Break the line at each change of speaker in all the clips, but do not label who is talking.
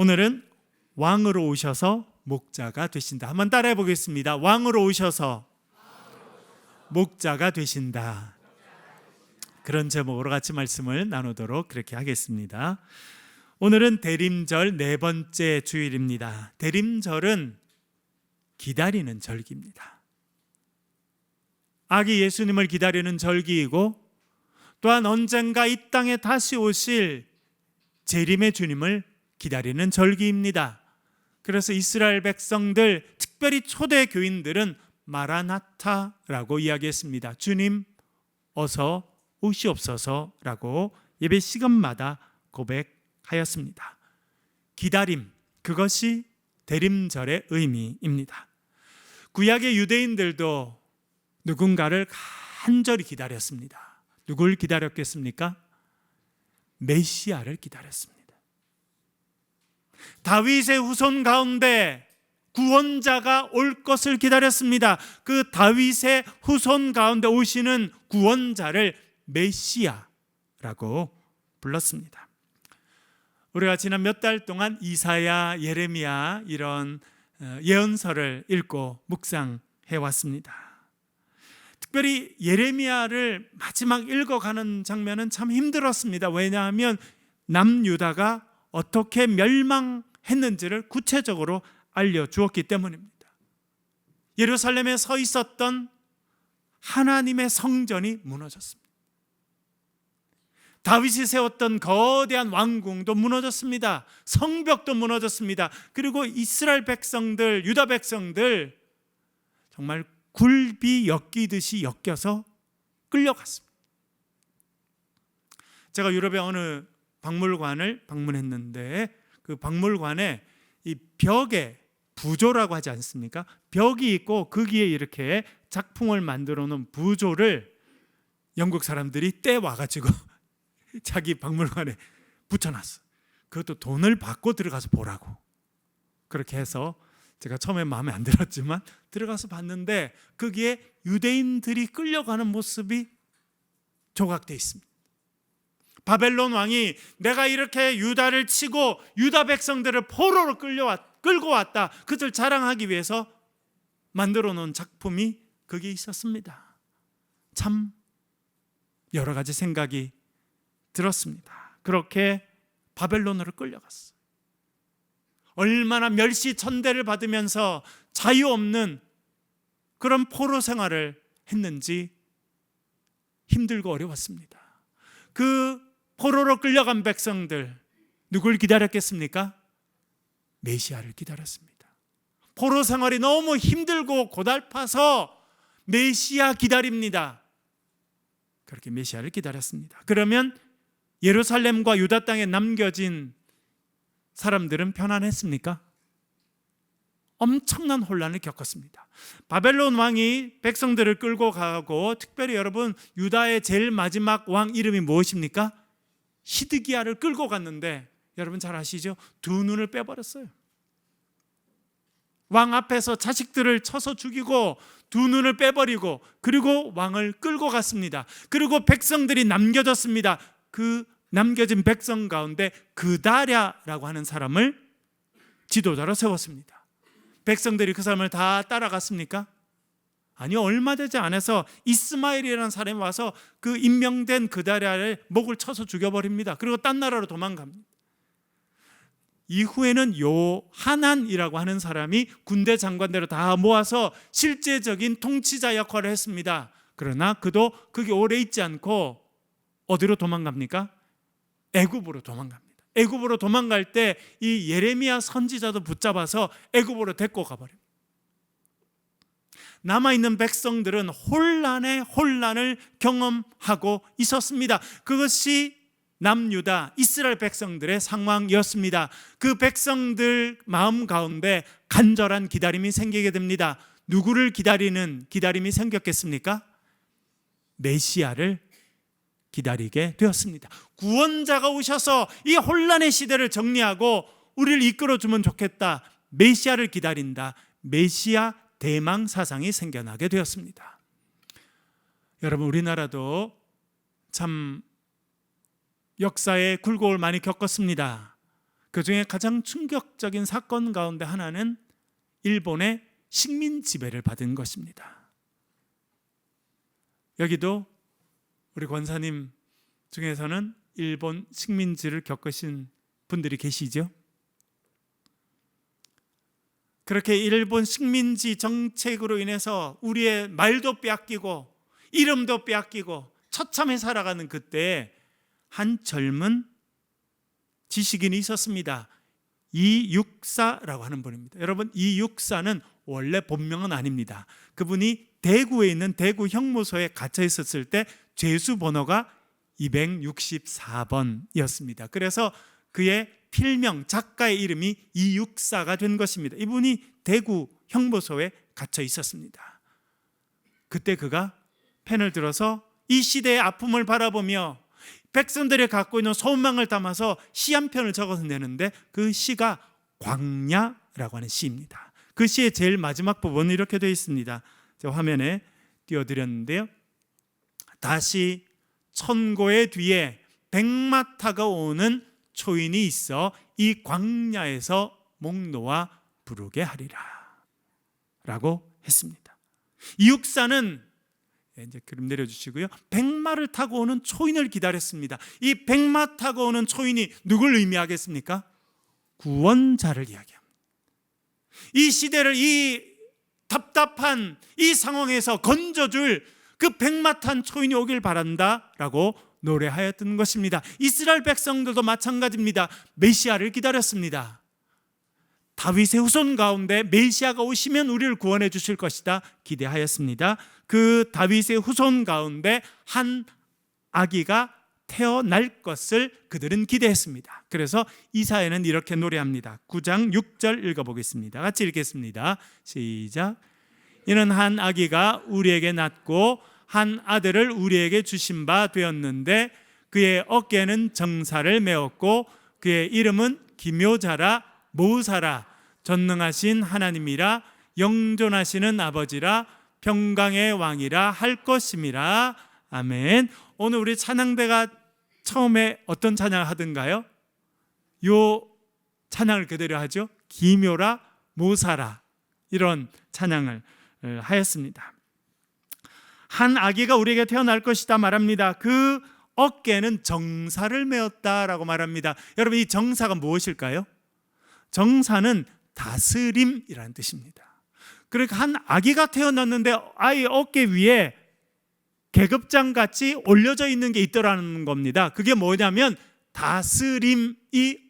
오늘은 왕으로 오셔서 목자가 되신다. 한번 따라해 보겠습니다. 왕으로 오셔서 목자가 되신다. 그런 제목으로 같이 말씀을 나누도록 그렇게 하겠습니다. 오늘은 대림절 네 번째 주일입니다. 대림절은 기다리는 절기입니다. 아기 예수님을 기다리는 절기이고, 또한 언젠가 이 땅에 다시 오실 재림의 주님을 기다리는 절기입니다. 그래서 이스라엘 백성들, 특별히 초대 교인들은 마라나타라고 이야기했습니다. 주님 어서 오시옵소서라고 예배 시간마다 고백하였습니다. 기다림, 그것이 대림절의 의미입니다. 구약의 유대인들도 누군가를 간절히 기다렸습니다. 누굴 기다렸겠습니까? 메시아를 기다렸습니다. 다윗의 후손 가운데 구원자가 올 것을 기다렸습니다. 그 다윗의 후손 가운데 오시는 구원자를 메시아라고 불렀습니다. 우리가 지난 몇 달 동안 이사야, 예레미야 이런 예언서를 읽고 묵상해 왔습니다. 특별히 예레미야를 마지막 읽어가는 장면은 참 힘들었습니다. 왜냐하면 남유다가 어떻게 멸망했는지를 구체적으로 알려주었기 때문입니다. 예루살렘에 서 있었던 하나님의 성전이 무너졌습니다. 다윗이 세웠던 거대한 왕궁도 무너졌습니다. 성벽도 무너졌습니다. 그리고 이스라엘 백성들, 유다 백성들 정말 굴비 엮이듯이 엮여서 끌려갔습니다. 제가 유럽의 어느 박물관을 방문했는데 그 박물관에 이 벽에 부조라고 하지 않습니까? 벽이 있고 거기에 이렇게 작품을 만들어 놓은 부조를 영국 사람들이 떼와가지고 자기 박물관에 붙여놨어. 그것도 돈을 받고 들어가서 보라고. 그렇게 해서 제가 처음에 마음에 안 들었지만 들어가서 봤는데 거기에 유대인들이 끌려가는 모습이 조각되어 있습니다. 바벨론 왕이 내가 이렇게 유다를 치고 유다 백성들을 포로로 끌고 왔다, 그들 자랑하기 위해서 만들어 놓은 작품이 거기에 있었습니다. 참 여러 가지 생각이 들었습니다. 그렇게 바벨론으로 끌려갔어요. 얼마나 멸시천대를 받으면서 자유 없는 그런 포로 생활을 했는지 힘들고 어려웠습니다. 그 포로로 끌려간 백성들, 누굴 기다렸겠습니까? 메시아를 기다렸습니다. 포로 생활이 너무 힘들고 고달파서 메시아 기다립니다. 그렇게 메시아를 기다렸습니다. 그러면 예루살렘과 유다 땅에 남겨진 사람들은 편안했습니까? 엄청난 혼란을 겪었습니다. 바벨론 왕이 백성들을 끌고 가고, 특별히 여러분 유다의 제일 마지막 왕 이름이 무엇입니까? 시드기야를 끌고 갔는데 여러분 잘 아시죠? 두 눈을 빼버렸어요. 왕 앞에서 자식들을 쳐서 죽이고 두 눈을 빼버리고, 그리고 왕을 끌고 갔습니다. 그리고 백성들이 남겨졌습니다. 그 남겨진 백성 가운데 그다랴라고 하는 사람을 지도자로 세웠습니다. 백성들이 그 사람을 다 따라갔습니까? 아니요, 얼마 되지 않아서 이스마엘이라는 사람이 와서 그 임명된 그다랴를 목을 쳐서 죽여버립니다. 그리고 딴 나라로 도망갑니다. 이후에는 요하난이라고 하는 사람이 군대 장관들을 다 모아서 실제적인 통치자 역할을 했습니다. 그러나 그도 거기 오래 있지 않고 어디로 도망갑니까? 애굽으로 도망갑니다. 애굽으로 도망갈 때 이 예레미야 선지자도 붙잡아서 애굽으로 데리고 가버립니다. 남아있는 백성들은 혼란을 경험하고 있었습니다. 그것이 남유다 이스라엘 백성들의 상황이었습니다. 그 백성들 마음 가운데 간절한 기다림이 생기게 됩니다. 누구를 기다리는 기다림이 생겼겠습니까? 메시아를 기다리게 되었습니다. 구원자가 오셔서 이 혼란의 시대를 정리하고 우리를 이끌어주면 좋겠다. 메시아를 기다린다. 메시아 대망 사상이 생겨나게 되었습니다. 여러분, 우리나라도 참 역사의 굴곡을 많이 겪었습니다. 그 중에 가장 충격적인 사건 가운데 하나는 일본의 식민 지배를 받은 것입니다. 여기도 우리 권사님 중에서는 일본 식민지를 겪으신 분들이 계시죠? 그렇게 일본 식민지 정책으로 인해서 우리의 말도 빼앗기고 이름도 빼앗기고 처참히 살아가는 그때에 한 젊은 지식인이 있었습니다. 이육사라고 하는 분입니다. 여러분, 이육사는 원래 본명은 아닙니다. 그분이 대구에 있는 대구 형무소에 갇혀 있었을 때 죄수 번호가 264번이었습니다. 그래서 그의 필명, 작가의 이름이 이육사가 된 것입니다. 이분이 대구 형무소에 갇혀 있었습니다. 그때 그가 펜을 들어서 이 시대의 아픔을 바라보며 백성들이 갖고 있는 소망을 담아서 시 한 편을 적어서 내는데 그 시가 광야라고 하는 시입니다. 그 시의 제일 마지막 부분은 이렇게 되어 있습니다. 제가 화면에 띄워드렸는데요. 다시 천고의 뒤에 백마타가 오는 초인이 있어 이 광야에서 목 놓아 부르게 하리라 라고 했습니다. 이육사는 이제 그림 내려주시고요. 백마를 타고 오는 초인을 기다렸습니다. 이 백마 타고 오는 초인이 누굴 의미하겠습니까? 구원자를 이야기합니다. 이 시대를 이 답답한 이 상황에서 건져줄 그 백마 탄 초인이 오길 바란다라고 노래하였던 것입니다. 이스라엘 백성들도 마찬가지입니다. 메시아를 기다렸습니다. 다윗의 후손 가운데 메시아가 오시면 우리를 구원해 주실 것이다 기대하였습니다. 그 다윗의 후손 가운데 한 아기가 태어날 것을 그들은 기대했습니다. 그래서 이사야는 이렇게 노래합니다. 9장 6절 읽어보겠습니다. 같이 읽겠습니다. 시작. 이는 한 아기가 우리에게 낳고 한 아들을 우리에게 주신 바 되었는데 그의 어깨에는 정사를 메었고 그의 이름은 기묘자라 모사라 전능하신 하나님이라 영존하시는 아버지라 평강의 왕이라 할 것임이라. 아멘. 오늘 우리 찬양대가 처음에 어떤 찬양을 하던가요? 요 찬양을 그대로 하죠. 기묘라 모사라 이런 찬양을 하였습니다. 한 아기가 우리에게 태어날 것이다 말합니다. 그 어깨는 정사를 메었다라고 말합니다. 여러분, 이 정사가 무엇일까요? 정사는 다스림이라는 뜻입니다. 그러니까 한 아기가 태어났는데 아이 어깨 위에 계급장같이 올려져 있는 게 있더라는 겁니다. 그게 뭐냐면 다스림이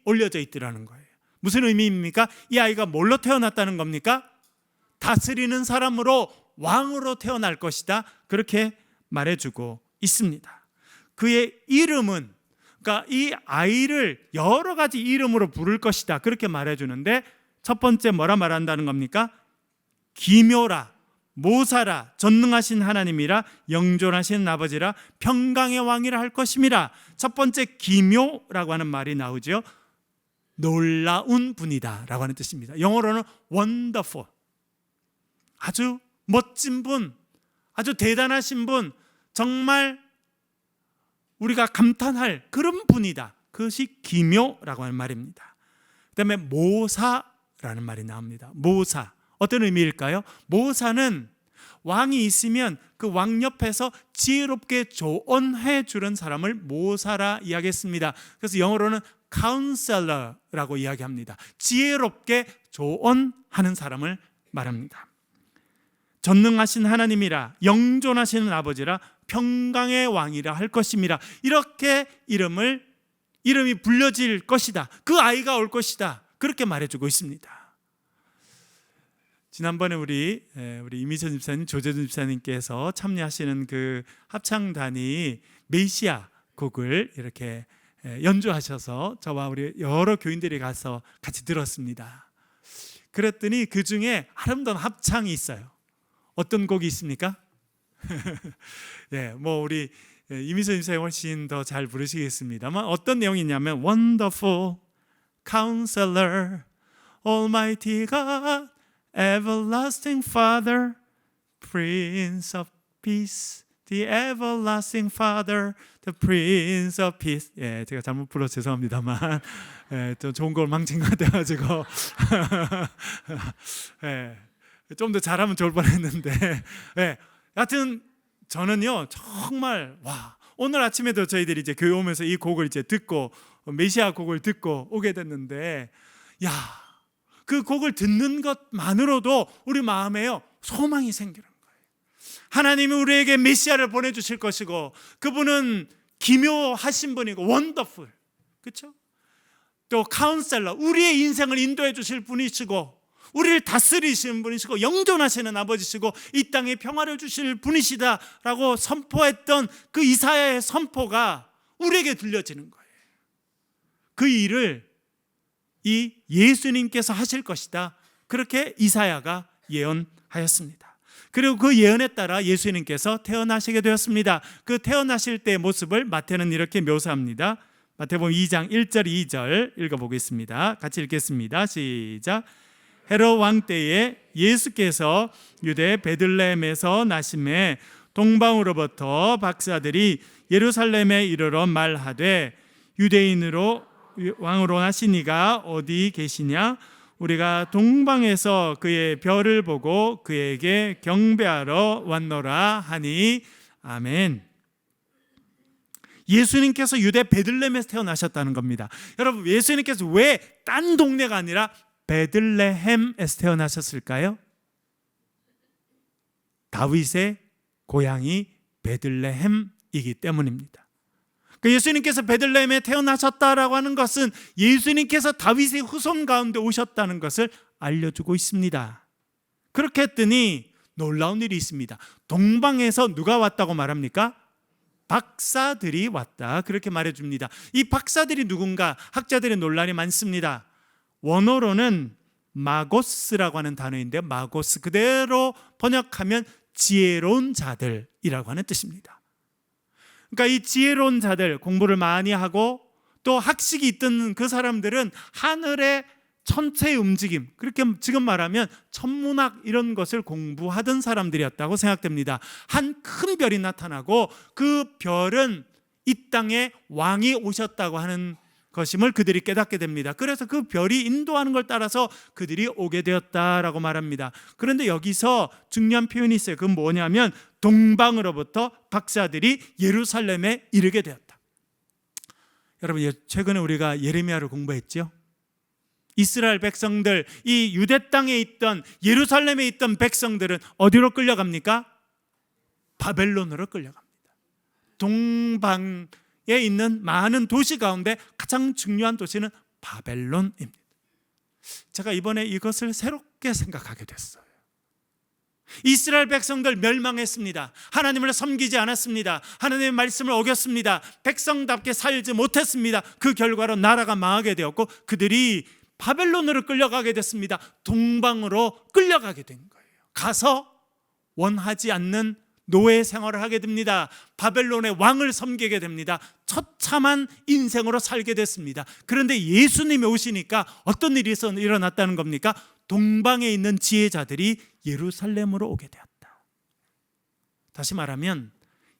올려져 있더라는 거예요. 무슨 의미입니까? 이 아이가 뭘로 태어났다는 겁니까? 다스리는 사람으로, 왕으로 태어날 것이다, 그렇게 말해주고 있습니다. 그의 이름은, 그러니까 이 아이를 여러 가지 이름으로 부를 것이다, 그렇게 말해주는데 첫 번째 뭐라 말한다는 겁니까? 기묘라, 모사라, 전능하신 하나님이라, 영존하신 아버지라, 평강의 왕이라 할 것임이라. 첫 번째 기묘라고 하는 말이 나오죠. 놀라운 분이다 라고 하는 뜻입니다. 영어로는 wonderful, 아주 멋진 분, 아주 대단하신 분, 정말 우리가 감탄할 그런 분이다. 그것이 기묘라고 하는 말입니다. 그 다음에 모사라는 말이 나옵니다. 모사, 어떤 의미일까요? 모사는 왕이 있으면 그 왕 옆에서 지혜롭게 조언해 주는 사람을 모사라 이야기했습니다. 그래서 영어로는 counselor라고 이야기합니다. 지혜롭게 조언하는 사람을 말합니다. 전능하신 하나님이라, 영존하시는 아버지라, 평강의 왕이라 할 것임이라. 이렇게 이름이 불려질 것이다, 그 아이가 올 것이다, 그렇게 말해주고 있습니다. 지난번에 우리 이미선 집사님, 조재준 집사님께서 참여하시는 그 합창단이 메시아 곡을 이렇게 연주하셔서 저와 우리 여러 교인들이 가서 같이 들었습니다. 그랬더니 그 중에 아름다운 합창이 있어요. 어떤 곡이 있습니까? 네, 뭐 우리 이미선 집사님 훨씬 더 잘 부르시겠습니다만 어떤 내용이 있냐면 Wonderful Counselor, Almighty God, Everlasting Father, Prince of Peace. The everlasting Father, the Prince of Peace. 예, 제가 잘못 불러서 죄송합니다만, 예, 좀 좋은 걸 망친 것 같아가지고, 예, 좀 더 잘하면 좋을 뻔했는데, 예, 하여튼 저는요 정말 오늘 아침에도 저희들이 이제 교회 오면서 이 곡을 이제 듣고 메시아 곡을 듣고 오게 됐는데, 그 곡을 듣는 것만으로도 우리 마음에요 소망이 생기는 거예요. 하나님이 우리에게 메시아를 보내주실 것이고, 그분은 기묘하신 분이고 원더풀, 그렇죠? 또 카운셀러, 우리의 인생을 인도해 주실 분이시고, 우리를 다스리시는 분이시고, 영존하시는 아버지시고, 이 땅에 평화를 주실 분이시다라고 선포했던 그 이사야의 선포가 우리에게 들려지는 거예요. 그 일을 이 예수님께서 하실 것이다, 그렇게 이사야가 예언하였습니다. 그리고 그 예언에 따라 예수님께서 태어나시게 되었습니다. 그 태어나실 때의 모습을 마태는 이렇게 묘사합니다. 마태복음 2장 1절 2절 읽어보겠습니다. 같이 읽겠습니다. 시작. 헤롯 왕 때에 예수께서 유대 베들레헴에서 나심에 동방으로부터 박사들이 예루살렘에 이르러 말하되, 유대인으로 왕으로 나시니가 어디 계시냐? 우리가 동방에서 그의 별을 보고 그에게 경배하러 왔노라 하니. 아멘. 예수님께서 유대 베들레헴에서 태어나셨다는 겁니다. 여러분, 예수님께서 왜 딴 동네가 아니라 베들레헴에서 태어나셨을까요? 다윗의 고향이 베들레헴이기 때문입니다. 예수님께서 베들레헴에 태어나셨다라고 하는 것은 예수님께서 다윗의 후손 가운데 오셨다는 것을 알려주고 있습니다. 그렇게 했더니 놀라운 일이 있습니다. 동방에서 누가 왔다고 말합니까? 박사들이 왔다, 그렇게 말해줍니다. 이 박사들이 누군가? 학자들의 논란이 많습니다. 원어로는 마고스라고 하는 단어인데, 마고스 그대로 번역하면 지혜로운 자들이라고 하는 뜻입니다. 그러니까 이 지혜로운 자들, 공부를 많이 하고 또 학식이 있던 그 사람들은 하늘의 천체의 움직임, 그렇게 지금 말하면 천문학 이런 것을 공부하던 사람들이었다고 생각됩니다. 한 큰 별이 나타나고 그 별은 이 땅에 왕이 오셨다고 하는 것임을 그들이 깨닫게 됩니다. 그래서 그 별이 인도하는 걸 따라서 그들이 오게 되었다라고 말합니다. 그런데 여기서 중요한 표현이 있어요. 그건 뭐냐면 동방으로부터 박사들이 예루살렘에 이르게 되었다. 여러분, 최근에 우리가 예레미야를 공부했죠. 이스라엘 백성들, 이 유대 땅에 있던, 예루살렘에 있던 백성들은 어디로 끌려갑니까? 바벨론으로 끌려갑니다. 동방에 있는 많은 도시 가운데 가장 중요한 도시는 바벨론입니다. 제가 이번에 이것을 새롭게 생각하게 됐어요. 이스라엘 백성들 멸망했습니다. 하나님을 섬기지 않았습니다. 하나님의 말씀을 어겼습니다. 백성답게 살지 못했습니다. 그 결과로 나라가 망하게 되었고 그들이 바벨론으로 끌려가게 됐습니다. 동방으로 끌려가게 된 거예요. 가서 원하지 않는 노예 생활을 하게 됩니다. 바벨론의 왕을 섬기게 됩니다. 처참한 인생으로 살게 됐습니다. 그런데 예수님이 오시니까 어떤 일이 일어났다는 겁니까? 동방에 있는 지혜자들이 예루살렘으로 오게 되었다. 다시 말하면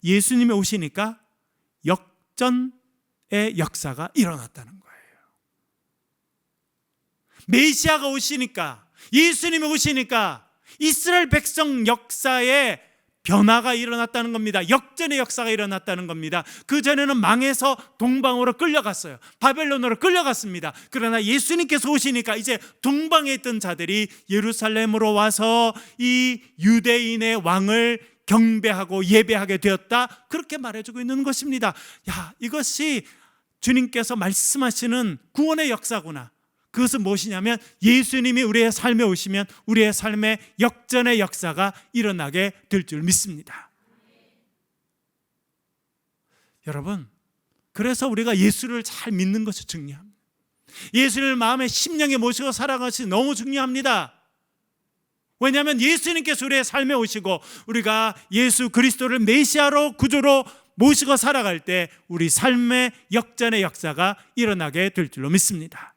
예수님이 오시니까 역전의 역사가 일어났다는 거예요. 메시아가 오시니까, 예수님이 오시니까 이스라엘 백성 역사에 변화가 일어났다는 겁니다. 역전의 역사가 일어났다는 겁니다. 그전에는 망해서 동방으로 끌려갔어요. 바벨론으로 끌려갔습니다. 그러나 예수님께서 오시니까 이제 동방에 있던 자들이 예루살렘으로 와서 이 유대인의 왕을 경배하고 예배하게 되었다, 그렇게 말해주고 있는 것입니다. 이것이 주님께서 말씀하시는 구원의 역사구나. 그것은 무엇이냐면 예수님이 우리의 삶에 오시면 우리의 삶에 역전의 역사가 일어나게 될 줄 믿습니다. 여러분, 그래서 우리가 예수를 잘 믿는 것이 중요합니다. 예수를 마음에 심령에 모시고 살아가는 것이 너무 중요합니다. 왜냐하면 예수님께서 우리의 삶에 오시고 우리가 예수 그리스도를 메시아로 구주로 모시고 살아갈 때 우리 삶의 역전의 역사가 일어나게 될 줄로 믿습니다.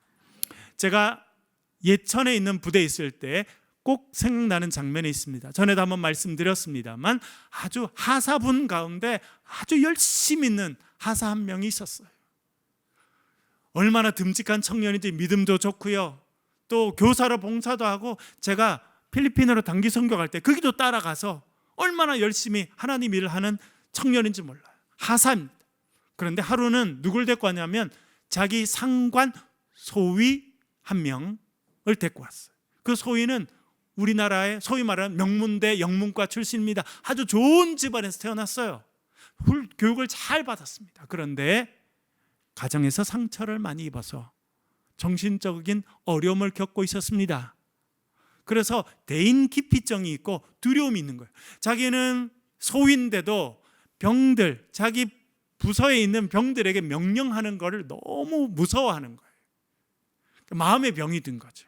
제가 예천에 있는 부대에 있을 때 꼭 생각나는 장면이 있습니다. 전에도 한번 말씀드렸습니다만 아주 하사분 가운데 아주 열심히 있는 하사 한 명이 있었어요. 얼마나 듬직한 청년인지 믿음도 좋고요, 또 교사로 봉사도 하고, 제가 필리핀으로 단기 선교 갈 때 거기도 따라가서 얼마나 열심히 하나님 일을 하는 청년인지 몰라요. 하사입니다. 그런데 하루는 누굴 데리고 왔냐면 자기 상관 소위 한 명을 데리고 왔어요. 그 소위는 우리나라의 소위 말하는 명문대 영문과 출신입니다. 아주 좋은 집안에서 태어났어요. 교육을 잘 받았습니다. 그런데 가정에서 상처를 많이 입어서 정신적인 어려움을 겪고 있었습니다. 그래서 대인기피증이 있고 두려움이 있는 거예요. 자기는 소위인데도 병들, 자기 부서에 있는 병들에게 명령하는 것을 너무 무서워하는 거예요. 마음의 병이 든 거죠.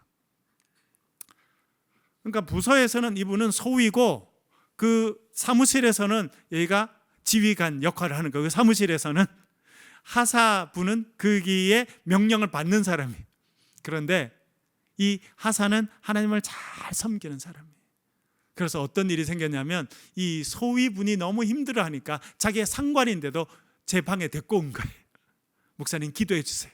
그러니까 부서에서는 이분은 소위고 그 사무실에서는 얘가 지휘관 역할을 하는 거예요. 사무실에서는 하사분은 거기에 명령을 받는 사람이에요. 그런데 이 하사는 하나님을 잘 섬기는 사람이에요. 그래서 어떤 일이 생겼냐면 이 소위분이 너무 힘들어하니까 자기의 상관인데도 제 방에 데리고 온 거예요. 목사님 기도해 주세요.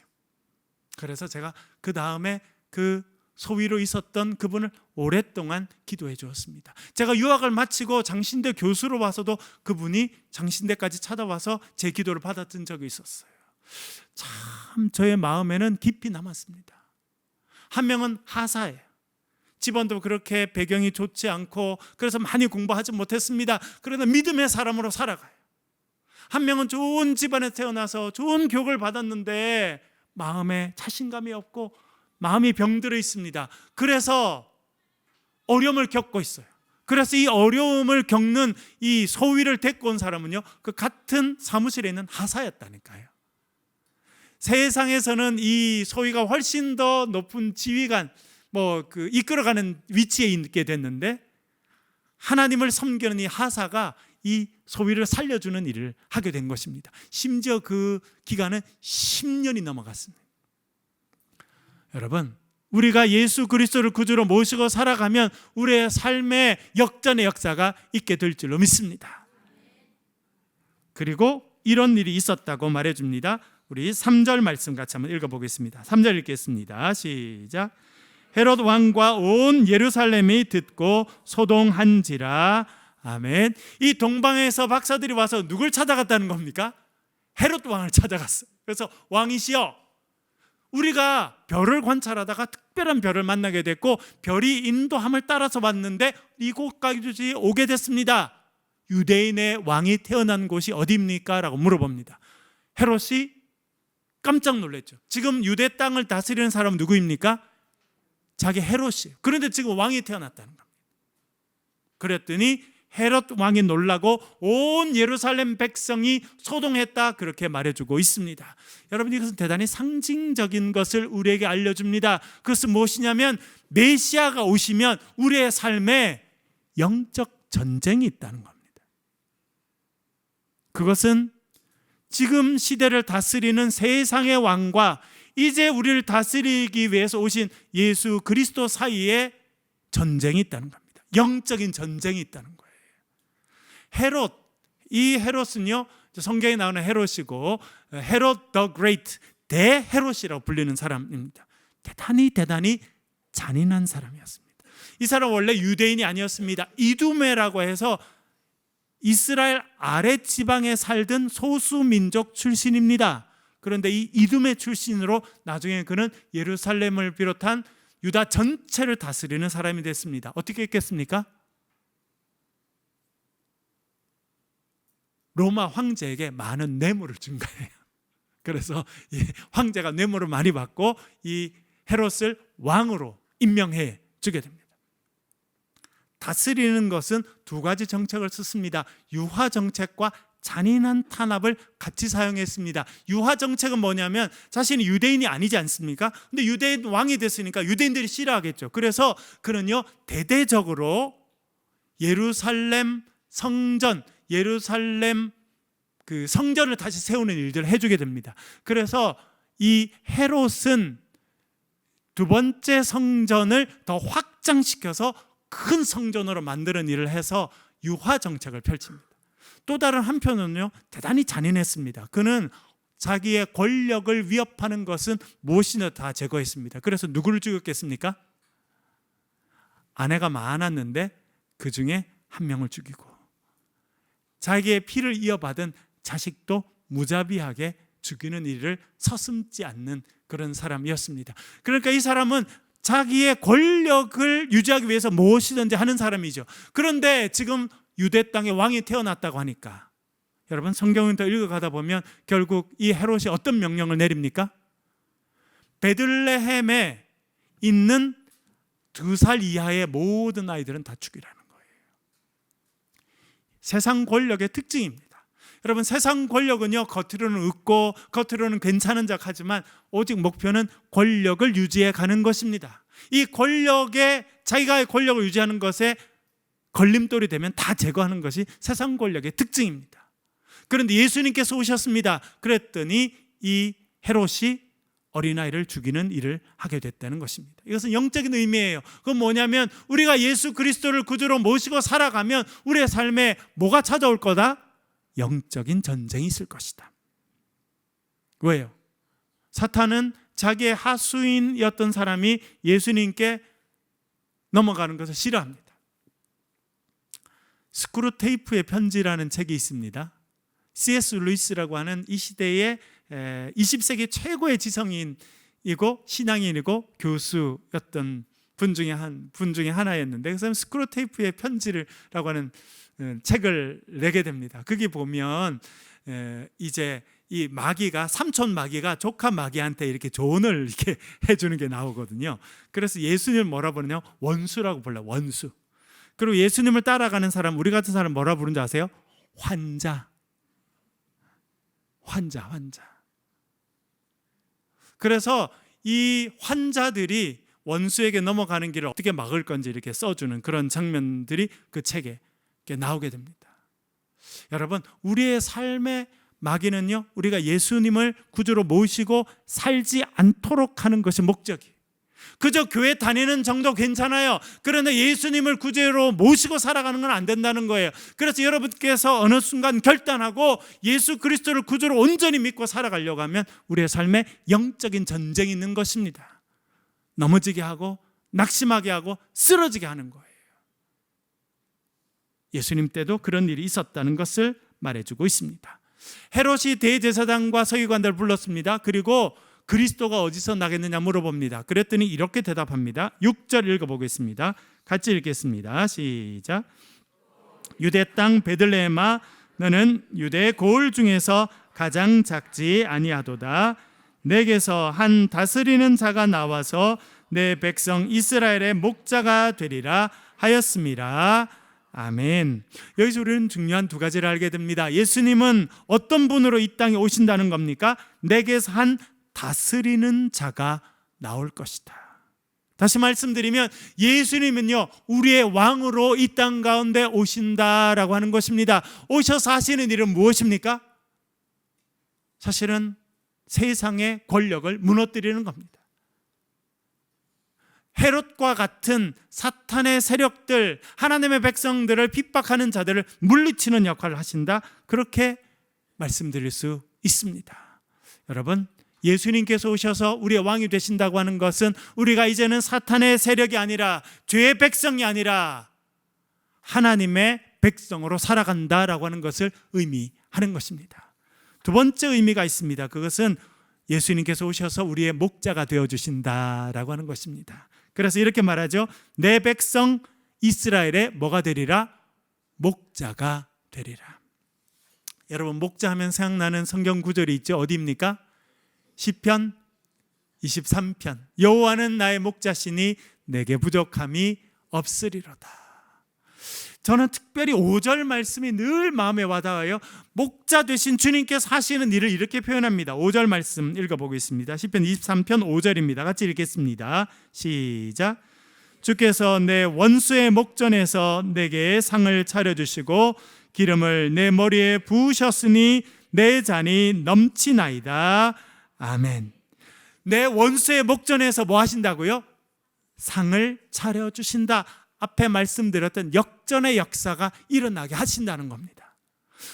그래서 제가 그 다음에 그 소위로 있었던 그분을 오랫동안 기도해 주었습니다. 제가 유학을 마치고 장신대 교수로 와서도 그분이 장신대까지 찾아와서 제 기도를 받았던 적이 있었어요. 참 저의 마음에는 깊이 남았습니다. 한 명은 하사예요. 집안도 그렇게 배경이 좋지 않고 그래서 많이 공부하지 못했습니다. 그러나 믿음의 사람으로 살아가요. 한 명은 좋은 집안에 태어나서 좋은 교육을 받았는데 마음에 자신감이 없고 마음이 병들어 있습니다. 그래서 어려움을 겪고 있어요. 그래서 이 어려움을 겪는 이 소위를 데리고 온 사람은요, 그 같은 사무실에 있는 하사였다니까요. 세상에서는 이 소위가 훨씬 더 높은 지휘관, 그 이끌어가는 위치에 있게 됐는데 하나님을 섬기는 이 하사가 이 소위를 살려주는 일을 하게 된 것입니다. 심지어 그 기간은 10년이 넘어갔습니다. 여러분, 우리가 예수 그리스도를 구주로 모시고 살아가면 우리의 삶에 역전의 역사가 있게 될 줄로 믿습니다. 그리고 이런 일이 있었다고 말해줍니다. 우리 3절 말씀 같이 한번 읽어보겠습니다. 3절 읽겠습니다. 시작. 헤롯 왕과 온 예루살렘이 듣고 소동한지라. 아멘. 이 동방에서 박사들이 와서 누굴 찾아갔다는 겁니까? 헤롯 왕을 찾아갔어요. 그래서 왕이시여, 우리가 별을 관찰하다가 특별한 별을 만나게 됐고 별이 인도함을 따라서 왔는데 이곳까지 오게 됐습니다. 유대인의 왕이 태어난 곳이 어디입니까? 라고 물어봅니다. 헤롯이 깜짝 놀랐죠. 지금 유대 땅을 다스리는 사람은 누구입니까? 자기 헤롯이에요. 그런데 지금 왕이 태어났다는 겁니다. 그랬더니 헤롯 왕이 놀라고 온 예루살렘 백성이 소동했다, 그렇게 말해주고 있습니다. 여러분, 이것은 대단히 상징적인 것을 우리에게 알려줍니다. 그것은 무엇이냐면 메시아가 오시면 우리의 삶에 영적 전쟁이 있다는 겁니다. 그것은 지금 시대를 다스리는 세상의 왕과 이제 우리를 다스리기 위해서 오신 예수 그리스도 사이에 전쟁이 있다는 겁니다. 영적인 전쟁이 있다는 거예요. 헤롯, 이 헤롯은요, 성경에 나오는 헤롯이고 헤롯 더 그레이트, 대헤롯이라고 불리는 사람입니다. 대단히 잔인한 사람이었습니다. 이 사람 원래 유대인이 아니었습니다. 이두메라고 해서 이스라엘 아랫지방에 살던 소수민족 출신입니다. 그런데 이 이두메 출신으로 나중에 그는 예루살렘을 비롯한 유다 전체를 다스리는 사람이 됐습니다. 어떻게 했겠습니까? 로마 황제에게 많은 뇌물을 준 거예요. 그래서 이 황제가 뇌물을 많이 받고 이 헤롯을 왕으로 임명해 주게 됩니다. 다스리는 것은 두 가지 정책을 썼습니다. 유화 정책과 잔인한 탄압을 같이 사용했습니다. 유화 정책은 뭐냐면 자신이 유대인이 아니지 않습니까? 근데 유대인 왕이 됐으니까 유대인들이 싫어하겠죠. 그래서 그는요, 대대적으로 예루살렘 성전, 예루살렘 그 성전을 다시 세우는 일들을 해주게 됩니다. 그래서 이 헤롯은 두 번째 성전을 더 확장시켜서 큰 성전으로 만드는 일을 해서 유화 정책을 펼칩니다. 또 다른 한편은요, 대단히 잔인했습니다. 그는 자기의 권력을 위협하는 것은 무엇이나 다 제거했습니다. 그래서 누구를 죽였겠습니까? 아내가 많았는데 그 중에 한 명을 죽이고, 자기의 피를 이어받은 자식도 무자비하게 죽이는 일을 서슴지 않는 그런 사람이었습니다. 그러니까 이 사람은 자기의 권력을 유지하기 위해서 무엇이든지 하는 사람이죠. 그런데 지금 유대 땅에 왕이 태어났다고 하니까, 여러분 성경을 더 읽어가다 보면 결국 이 헤롯이 어떤 명령을 내립니까? 베들레헴에 있는 2살 이하의 모든 아이들은 다 죽이라는 거예요. 세상 권력의 특징입니다. 여러분, 세상 권력은요, 겉으로는 웃고 겉으로는 괜찮은 척 하지만 오직 목표는 권력을 유지해 가는 것입니다. 이 권력에, 자기가 권력을 유지하는 것에 걸림돌이 되면 다 제거하는 것이 세상 권력의 특징입니다. 그런데 예수님께서 오셨습니다. 그랬더니 이 헤롯이 어린아이를 죽이는 일을 하게 됐다는 것입니다. 이것은 영적인 의미예요. 그건 뭐냐면, 우리가 예수 그리스도를 구주로 모시고 살아가면 우리의 삶에 뭐가 찾아올 거다? 영적인 전쟁이 있을 것이다. 왜요? 사탄은 자기의 하수인이었던 사람이 예수님께 넘어가는 것을 싫어합니다. 스크루테이프의 편지라는 책이 있습니다. C.S. 루이스라고 하는 이 시대의 20세기 최고의 지성인이고 신앙인이고 교수였던 분 중에 하나였는데, 그 사람 스크루테이프의 편지라고 하는 책을 내게 됩니다. 거기 보면 이제 이 마귀가, 삼촌 마귀가 조카 마귀한테 이렇게 조언을 이렇게 해주는 게 나오거든요. 그래서 예수님을 뭐라 부르냐? 원수라고 불러요. 원수. 그리고 예수님을 따라가는 사람, 우리 같은 사람 뭐라 부르는지 아세요? 환자. 그래서 이 환자들이 원수에게 넘어가는 길을 어떻게 막을 건지 이렇게 써주는 그런 장면들이 그 책에 나오게 됩니다. 여러분, 우리의 삶의 마귀는요, 우리가 예수님을 구주로 모시고 살지 않도록 하는 것이 목적이에요. 그저 교회 다니는 정도 괜찮아요. 그런데 예수님을 구주로 모시고 살아가는 건 안 된다는 거예요. 그래서 여러분께서 어느 순간 결단하고 예수 그리스도를 구주로 온전히 믿고 살아가려고 하면 우리의 삶에 영적인 전쟁이 있는 것입니다. 넘어지게 하고 낙심하게 하고 쓰러지게 하는 거예요. 예수님 때도 그런 일이 있었다는 것을 말해주고 있습니다. 헤롯이 대제사장과 서기관들을 불렀습니다. 그리고 그리스도가 어디서 나겠느냐 물어봅니다. 그랬더니 이렇게 대답합니다. 6절 읽어보겠습니다. 같이 읽겠습니다. 시작. 유대 땅 베들레헴아, 너는 유대 고을 중에서 가장 작지 아니하도다. 내게서 한 다스리는 자가 나와서 내 백성 이스라엘의 목자가 되리라 하였습니다. 아멘. 여기서 우리는 중요한 두 가지를 알게 됩니다. 예수님은 어떤 분으로 이 땅에 오신다는 겁니까? 내게서 한 다스리는 자가 나올 것이다. 다시 말씀드리면 예수님은요, 우리의 왕으로 이 땅 가운데 오신다라고 하는 것입니다. 오셔서 하시는 일은 무엇입니까? 사실은 세상의 권력을 무너뜨리는 겁니다. 헤롯과 같은 사탄의 세력들, 하나님의 백성들을 핍박하는 자들을 물리치는 역할을 하신다, 그렇게 말씀드릴 수 있습니다. 여러분, 예수님께서 오셔서 우리의 왕이 되신다고 하는 것은 우리가 이제는 사탄의 세력이 아니라, 죄의 백성이 아니라 하나님의 백성으로 살아간다라고 하는 것을 의미하는 것입니다. 두 번째 의미가 있습니다. 그것은 예수님께서 오셔서 우리의 목자가 되어주신다라고 하는 것입니다. 그래서 이렇게 말하죠. 내 백성 이스라엘의 뭐가 되리라? 목자가 되리라. 여러분, 목자 하면 생각나는 성경 구절이 있죠. 어디입니까? 시편 23편. 여호와는 나의 목자시니 내게 부족함이 없으리로다. 저는 특별히 5절 말씀이 늘 마음에 와닿아요. 목자 되신 주님께서 하시는 일을 이렇게 표현합니다. 5절 말씀 읽어보겠습니다. 시편 23편 5절입니다. 같이 읽겠습니다. 시작. 주께서 내 원수의 목전에서 내게 상을 차려주시고 기름을 내 머리에 부으셨으니 내 잔이 넘치나이다. 아멘. 내 원수의 목전에서 뭐 하신다고요? 상을 차려주신다. 앞에 말씀드렸던 역전의 역사가 일어나게 하신다는 겁니다.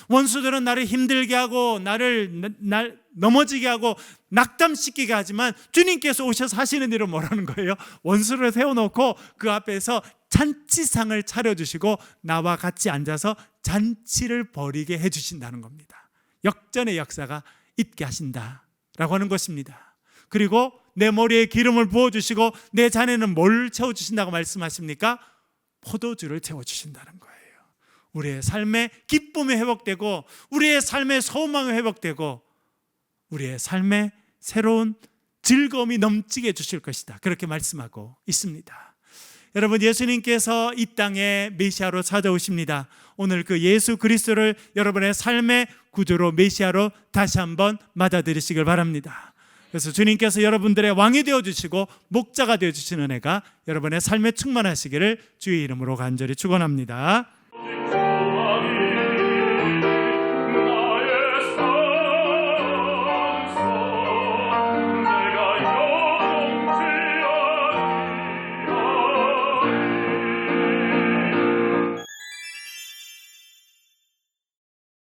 원수들은 나를 힘들게 하고 나를 넘어지게 하고 낙담시키게 하지만 주님께서 오셔서 하시는 일은 뭐라는 거예요? 원수를 세워놓고 그 앞에서 잔치상을 차려주시고 나와 같이 앉아서 잔치를 벌이게 해주신다는 겁니다. 역전의 역사가 있게 하신다라고 하는 것입니다. 그리고 내 머리에 기름을 부어주시고 내 잔에는 뭘 채워주신다고 말씀하십니까? 포도주를 채워주신다는 거예요. 우리의 삶의 기쁨이 회복되고 우리의 삶의 소망이 회복되고 우리의 삶의 새로운 즐거움이 넘치게 해주실 것이다, 그렇게 말씀하고 있습니다. 여러분, 예수님께서 이 땅에 메시아로 찾아오십니다. 오늘 그 예수 그리스도를 여러분의 삶의 구주로 메시아로 다시 한번 맞아들이시길 바랍니다. 그래서 주님께서 여러분들의 왕이 되어주시고 목자가 되어주시는 은혜가 여러분의 삶에 충만하시기를 주의 이름으로 간절히 축원합니다.